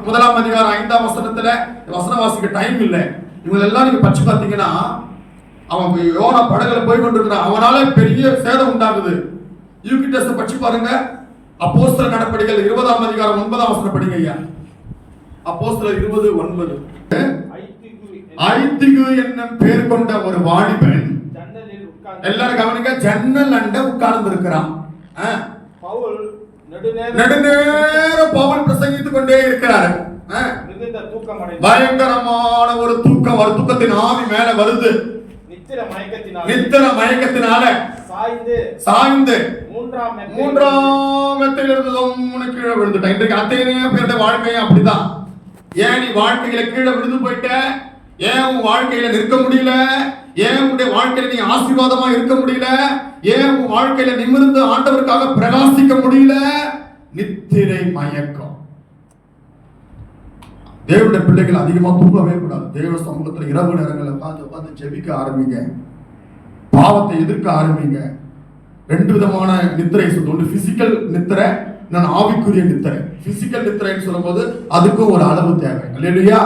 முதலாம் அதிகாரம் 5ஆம் வசனத்துல வசன வாசிக்க டைம் இல்லை. இவங்க எல்லாம் நீங்க படிச்சு பார்த்தீங்கன்னா அவன் யோனா படகுல போய் கொண்டிருக்கிறான். அவனால பெரிய சேதம் உண்டாகுது. யூகிட்டஸ் படிச்சு பாருங்க. அப்போஸ்தலர் நடபடிகள் 20ஆம் அதிகாரம் 9ஆம் வசனம் படிங்க ஐயா. அப்போஸ்தலர் 20:9. ஐத்திகு என்னும் பேர் கொண்ட ஒரு வாலிபன் எல்லாரும் கவனிங்க, ஜன்னல் அண்ட உட்கார்ந்து இருக்கிறான். நெடுநேரம் பவுல் பிரசங்கித்துக் கொண்டே இருக்கிறார். பயங்கரமான ஒரு தூக்கம், ஒரு தூக்கத்தின் ஆவி மேல வருது. நித்திர மயக்கத்தினால சாய்ந்து மூன்றாம் மெத்தையிலிருந்து கீழே விழுந்துட்டான். இன்றைக்கு அத்தனை பேருடைய வாழ்க்கையும் அப்படிதான். ஏன் நீ வாழ்க்கையில கீழே விழுந்து போயிட்ட? ஏன் உன் வாழ்க்கையில நிற்க முடியல? ஏன் உன்னுடைய வாழ்க்கையில நீ ஆசீர்வாதமா இருக்க முடியல? ஏன் உன் வாழ்க்கையில நிமிர்ந்து ஆண்டவருக்காக பிரகாசிக்க முடியல? நித்திரை மயக்கம். தேவனுடைய பிள்ளைகள் அதிகமா தூங்கவே கூடாது. தேவ சமூகத்துல இரவு நேரங்களை உட்கார்ந்து ஜெபிக்க ஆரம்பிங்க. பாவத்தை எதிர்க்க ஆரம்பிங்க. 2 விதமான நித்திரை சொல்லுவோம். பிசிக்கல் நித்திரை, நான் ஆவிக்குரிய நித்திரை. பிசிக்கல் நித்திரைன்னு சொல்லும் போது அதுக்கும் ஒரு அளவு தேவை. இல்லையா?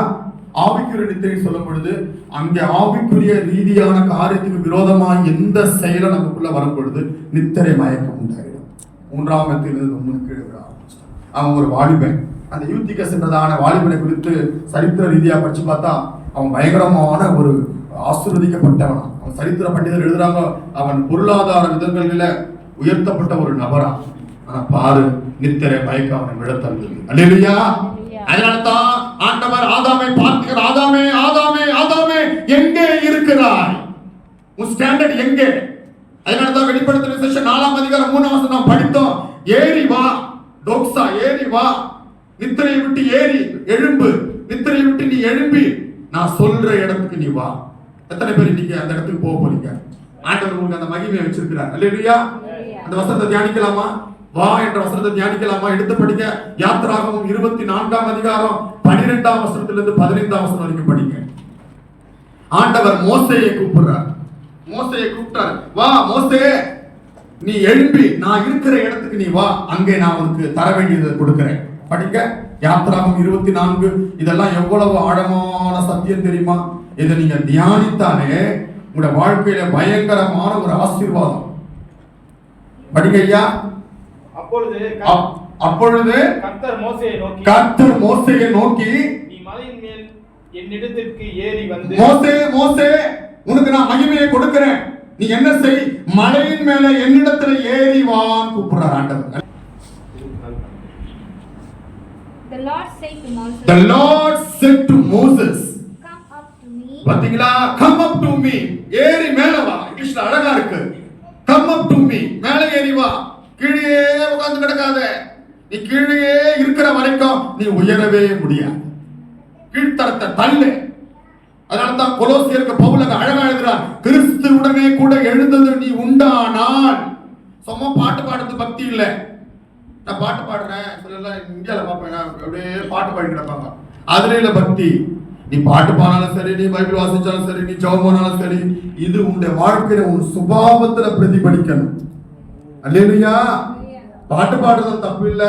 ஆவிக்குரிய நித்திரை சொல்லும் பொழுது அங்கே ஆவிக்குரிய ரீதியான காரியத்துக்கு விரோதமா எந்த செயலும் நமக்குள்ள வரும் பொழுது நித்திரை மயக்கம் உண்டாயிடும். 3ஆம் இடத்திலிருந்து கீழே விட ஆரம்பிச்சிட்டான். அவன் ஒரு வாலிபன். அந்த யூத்திகஸ் என்றதான வாலிபனை குறித்து சரித்திர ரீதியா படிச்சு பார்த்தா அவன் பயங்கரமான ஒரு ஆசீர்வதிக்கப்பட்டவன். அவன் சரித்திர பண்டிதர் எழுதுறாங்க, அவன் பொருளாதார விதங்களில உயர்த்தப்பட்ட ஒரு நபரா. ஆனா பாரு, நித்திரை மயக்கம் அவனை விழத்தந்தது. அல்லேலூயா. அதனால்தான் ஆண்டவர் ஆதாமை பார்க்கிறார். ஆதாமே ஆதாமே ஆதாமே, எங்கே இருக்கிறாய்? உன் ஸ்டாண்டர்ட் எங்கே? அதனால்தான் வெளிப்படுத்தின விசேஷம் 4ஆம் அதிகாரம் 3ஆம் வசனம் நாம் படித்தோம். ஏறி வா டோக்ஸா, ஏறி வா, நித்திரையை விட்டு ஏறி எழும்பு, நித்திரையை விட்டு நீ எழும்பி நான் சொல்ற இடத்துக்கு நீ வா. எத்தனை பேர் இன்னைக்கு அந்த இடத்துக்கு போக போறீங்க? ஆண்டவர் உங்களுக்கு அந்த மகிமையை வச்சிருக்கிறார். அல்லேலூயா. அந்த வசனத்தை தியானிக்கலாமா? வா என்ற வசனத்தை தியானிக்கலாமா? எடுத்து படிக்க யாத்திராகமம் 24ஆம் அதிகாரம் 12ஆம் வசனத்திலிருந்து 15ஆம் வசனம் வரைக்கும் படிங்க. ஆண்டவர் மோசேயை கூப்பிடுறார். மோசேயை கூப்பிட்டார். வா மோசே, நீ எழும்பி நான் இருக்கிற இடத்துக்கு நீ வா, அங்கே நான் உனக்கு தர வேண்டியதை கொடுக்கிறேன். படிக்க யாத்திராகமம் 24. இதெல்லாம் எவ்வளவு ஆழமான சத்தியம் தெரியுமா? இதை நீங்க தியானித்தானே உங்களுடைய வாழ்க்கையில பயங்கரமான ஒரு ஆசீர்வாதம். படிங்க ஐயா. அப்பொழுது கர்த்தர் மோசேயை நோக்கி நீ மலையின் மேல் என்னிடத்திற்கு ஏறி வந்து, மோசே மோசே, உனக்கு நான் மகிமையை கொடுக்கிறேன், நீ என்ன செய், மலையின் மேல என்னிடத்துல ஏறி வான்னு கூப்பிடுறார் ஆண்டவர். The Lord said to Moses, The Lord said to Moses, come up to me. பாத்தீங்களா? come up to me, ஏறி மேல வா. இங்கிலீஷ்ல அழகா இருக்கு. come up to me, மேல ஏறி வா. கீழே உட்கார்ந்து கிடக்காத. நீ கீழே இருக்கிற வரைக்கும் நீ உயரவே முடியாது. கீழ்த்தரத்தை தள்ளு. அதனால தான் கொலோசியருக்கு பவுல் அழகா எழுதுறார், கிறிஸ்துவுடனே கூட எழுந்தது நீ உண்டானால். சும்மா பாட்டு பாடுறது பக்தி இல்ல. நான் பாட்டு பாடுறேன் சொல்லலாம், இந்தியாவில் பார்ப்பேன் அப்படியே பாட்டு பாடி கிடப்பாங்க. அதுல இல்ல பக்தி. நீ பாட்டு பாடினாலும் சரி, நீ பைபிள் வாசிச்சாலும் சரி, நீ ஜெபம் பண்ணாலும் சரி, இது உன்னுடைய வாழ்க்கையில உன் சுபாவத்துல பிரதிபலிக்கணும். அல்லேலூயா. பாட்டு பாடுறது தப்பு இல்ல,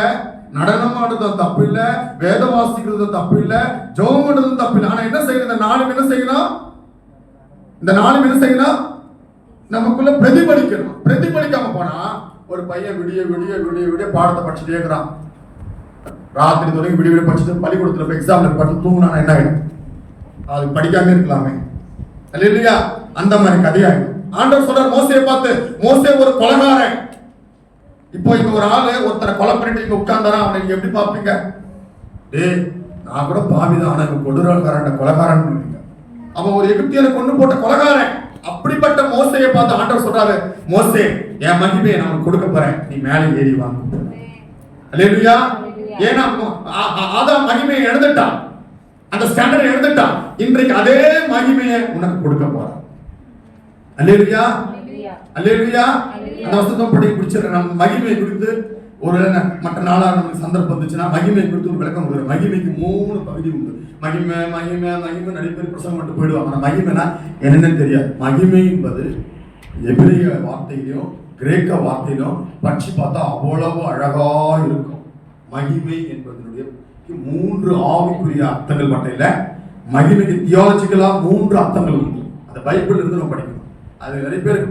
நடனம் ஆடுறது தப்பு இல்ல, வேத வாசிக்கிறது தப்பு இல்ல, ஜெபம் பண்றது தப்பு இல்ல. ஆனா என்ன செய்யணும்? இந்த நாளும் என்ன செய்யணும்? இந்த நாளும் என்ன செய்யணும்? நமக்குள்ள பிரதிபலிக்கணும். பிரதிபலிக்காம போனா ஒரு பையன் விடிய விடிய விடிய விடிய பாடத்தை படிச்சுட்டே இருக்கிறான். ராத்திரி தொடங்கி விடிய விடிய படிச்சுட்டு பள்ளிக்கூடத்துல போய் எக்ஸாம்ல படிச்சு தூங்கினா என்ன ஆயிடும்? அது படிக்காம இருக்கலாமே. அல்லேலூயா. அந்த மாதிரி கதையாயிடும். ஆண்டவர் சொல்றார் மோசேயை பார்த்து, மோசே ஒரு கொலைகாரன். இப்போ இங்க ஒரு ஆளு ஒருத்தரை கொலை பண்ணிட்டு இங்க உட்கார்ந்தாரா, அவனை நீங்க எப்படி பார்ப்பீங்க? டேய், நான் கூட பாவிதான், ஆனா இவன் கொடுறான் கொலைகாரன். அவன் ஒரு எகிப்தியரை கொண்டு போட்ட கொலைகாரன். அப்படிப்பட்ட மோசேயை பார்த்து ஆண்டவர் சொல்றாரு, மோசே, என் மகிமையை நான் கொடுக்க போறேன், நீ மேலே ஏறி வாங்க. அல்லேலூயா. ஏன்னா ஆதாம் மகிமையை எழுந்துட்டான், அந்த ஸ்டாண்டர்ட் எழுந்துட்டான். இன்றைக்கு அதே மகிமையை உனக்கு கொடுக்க போறான். அல்லேலூயா. அல்லேலூயா. அந்த வசனம் படி குடிச்சிருக்க நம்ம மகிமை குறித்து ஒரு மற்ற நாளாக நமக்கு சந்தர்ப்பம் வந்துச்சுன்னா மகிமை குறித்து ஒரு விளக்கம் கொடுக்குறேன். மகிமைக்கு 3 பகுதி உண்டு. மகிமை மகிமை மகிமை நிறைய பேர் பிரசங்கம் மட்டும் போயிடுவாங்க. ஆனால் மகிமைனா என்னன்னு தெரியாது. மகிமை என்பது எபிரேய வார்த்தையிலும் கிரேக்க வார்த்தையிலும் பற்றி பார்த்தா அவ்வளவு அழகா இருக்கும். மகிமை என்பதனுடைய மூன்று ஆவிக்குரிய அர்த்தங்கள் மட்டும் இல்ல, மகிமைக்கு தியாலஜிக்கலா 3 அர்த்தங்கள் உண்டு. அந்த பைபிள் இருந்து நம்ம படிக்கணும். அது நிறைய பேருக்கு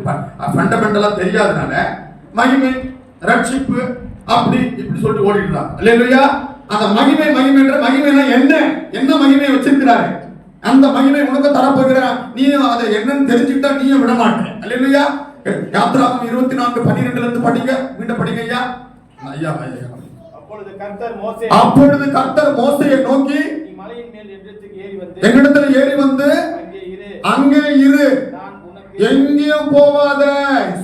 ஃபண்டமெண்டலா தெரியாதனால மகிமை, ரட்சிப்பு அப்படி இப்படி சொல்லிட்டு ஓடிடுறாங்க. அல்லேலூயா. அந்த மகிமை மகிமைன்ற மகிமைனா என்ன மகிமையை வச்சிருக்கிறாரு, அந்த மகிமை உனக்கு தரப்போகிறார். நீ அதை என்னன்னு தெரிஞ்சுக்கிட்டா நீயும் விட மாட்டேன். அல்லேலூயா. யாத்திராகமம் 24:12 இருந்து படிங்க, மீண்டும் படிங்க ஐயா. ஐயா அப்பொழுது கர்த்தர் மோசேயை நோக்கி, நீ மலையின் மேல் என்னிடத்துல ஏறி வந்து அங்கே இரு, எங்கேயும் போவாத,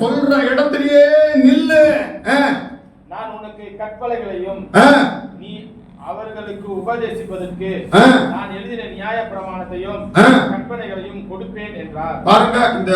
சொல்ற இடத்திலேயே நில்லு. நான் உனக்கு கற்பலைகளையும் நீ அவர்களுக்கு உபதேசிப்பதற்கு நான் எழுதின நியாய பிரமாணத்தையும் கற்பனைகளையும் கொடுப்பேன் என்றார். பாருங்க, இந்த